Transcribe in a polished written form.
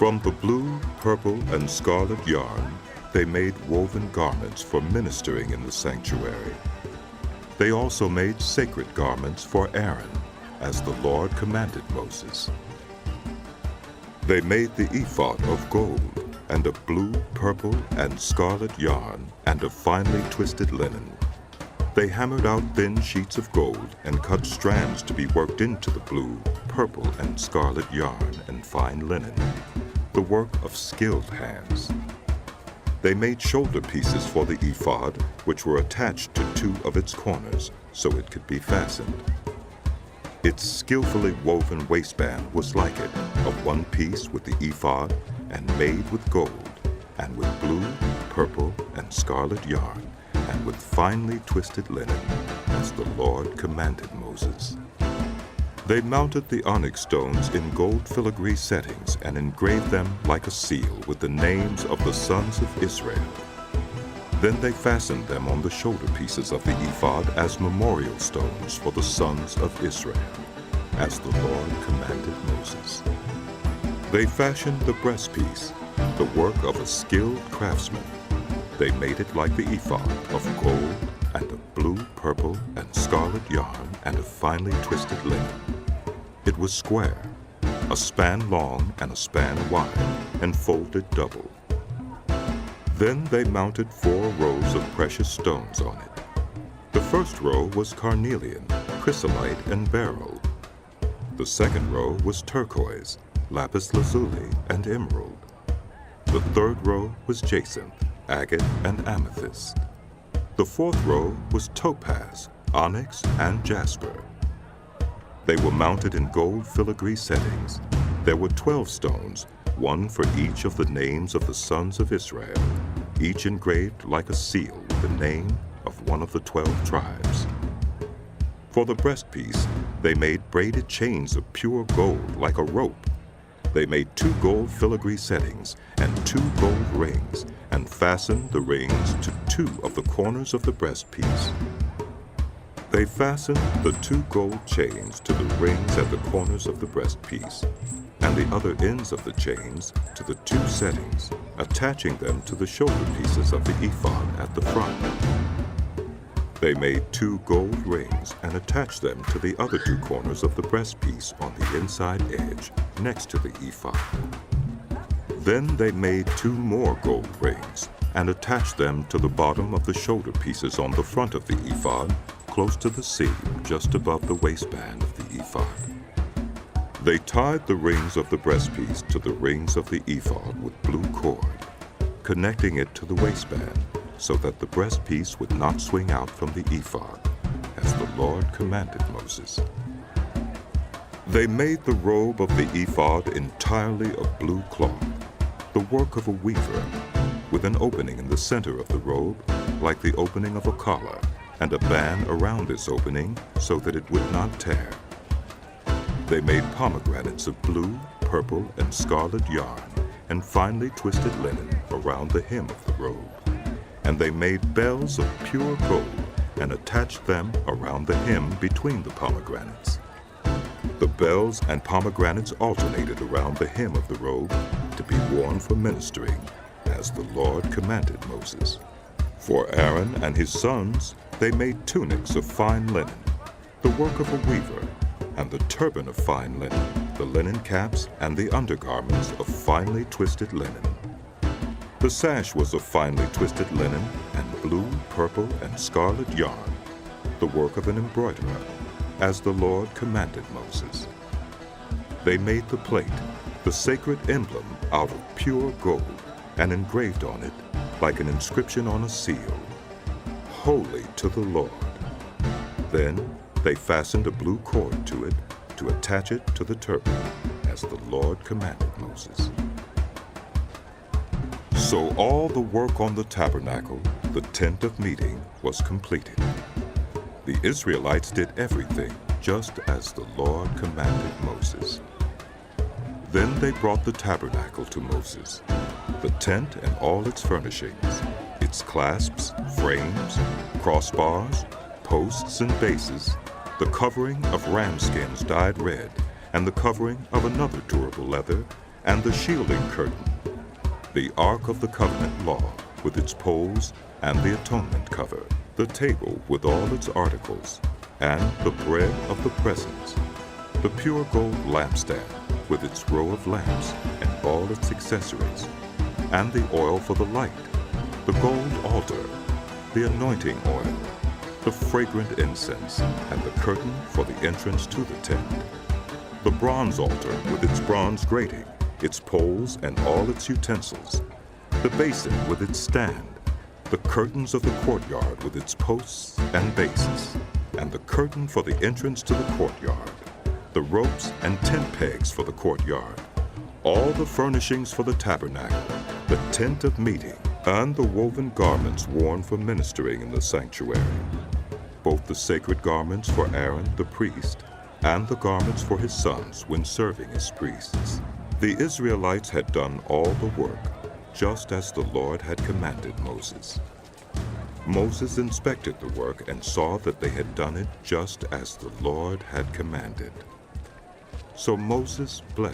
From the blue, purple, and scarlet yarn, they made woven garments for ministering in the sanctuary. They also made sacred garments for Aaron, as the Lord commanded Moses. They made the ephod of gold, and of blue, purple, and scarlet yarn, and of finely twisted linen. They hammered out thin sheets of gold and cut strands to be worked into the blue, purple, and scarlet yarn and fine linen, the work of skilled hands. They made shoulder pieces for the ephod, which were attached to two of its corners so it could be fastened. Its skillfully woven waistband was like it, of one piece with the ephod and made with gold, and with blue, purple, and scarlet yarn, and with finely twisted linen, as the Lord commanded Moses. They mounted the onyx stones in gold filigree settings and engraved them like a seal with the names of the sons of Israel. Then they fastened them on the shoulder pieces of the ephod as memorial stones for the sons of Israel, as the Lord commanded Moses. They fashioned the breastpiece, the work of a skilled craftsman. They made it like the ephod, of gold and of blue, purple, and scarlet yarn, and of finely twisted linen. It was square, a span long and a span wide, and folded double. Then they mounted 4 rows of precious stones on it. The first row was carnelian, chrysolite, and beryl. The second row was turquoise, lapis lazuli, and emerald. The third row was jacinth, agate, and amethyst. The fourth row was topaz, onyx, and jasper. They were mounted in gold filigree settings. There were 12 stones, one for each of the names of the sons of Israel, each engraved like a seal with the name of one of the 12 tribes. For the breastpiece, they made braided chains of pure gold like a rope. They made 2 gold filigree settings and 2 gold rings, and fastened the rings to 2 of the corners of the breastpiece. They fastened the 2 gold chains to the rings at the corners of the breastpiece, and the other ends of the chains to the 2 settings, attaching them to the shoulder pieces of the ephod at the front. They made 2 gold rings and attached them to the other 2 corners of the breastpiece on the inside edge, next to the ephod. Then they made 2 more gold rings and attached them to the bottom of the shoulder pieces on the front of the ephod, close to the seam just above the waistband of the ephod. They tied the rings of the breastpiece to the rings of the ephod with blue cord, connecting it to the waistband so that the breastpiece would not swing out from the ephod, as the Lord commanded Moses. They made the robe of the ephod entirely of blue cloth, the work of a weaver, with an opening in the center of the robe, like the opening of a collar, and a band around this opening so that it would not tear. They made pomegranates of blue, purple, and scarlet yarn, and finely twisted linen around the hem of the robe. And they made bells of pure gold, and attached them around the hem between the pomegranates. The bells and pomegranates alternated around the hem of the robe to be worn for ministering, as the Lord commanded Moses. For Aaron and his sons, they made tunics of fine linen, the work of a weaver, and the turban of fine linen, the linen caps, and the undergarments of finely twisted linen. The sash was of finely twisted linen and blue, purple, and scarlet yarn, the work of an embroiderer, as the Lord commanded Moses. They made the plate, the sacred emblem, out of pure gold, and engraved on it, like an inscription on a seal, "Holy to the Lord." Then they fastened a blue cord to it to attach it to the turban, as the Lord commanded Moses. So all the work on the tabernacle, the tent of meeting, was completed. The Israelites did everything just as the Lord commanded Moses. Then they brought the tabernacle to Moses, the tent and all its furnishings, its clasps, frames, crossbars, posts and bases, the covering of ram skins dyed red, and the covering of another durable leather, and the shielding curtain, the Ark of the Covenant law with its poles and the atonement cover, the table with all its articles, and the bread of the presence, the pure gold lampstand with its row of lamps and all its accessories, and the oil for the light, the gold altar, the anointing oil, the fragrant incense, and the curtain for the entrance to the tent, the bronze altar with its bronze grating, its poles and all its utensils, the basin with its stand, the curtains of the courtyard with its posts and bases, and the curtain for the entrance to the courtyard, the ropes and tent pegs for the courtyard, all the furnishings for the tabernacle, the tent of meeting, and the woven garments worn for ministering in the sanctuary, both the sacred garments for Aaron the priest and the garments for his sons when serving as priests. The Israelites had done all the work, just as the Lord had commanded Moses. Moses inspected the work and saw that they had done it just as the Lord had commanded. So Moses blessed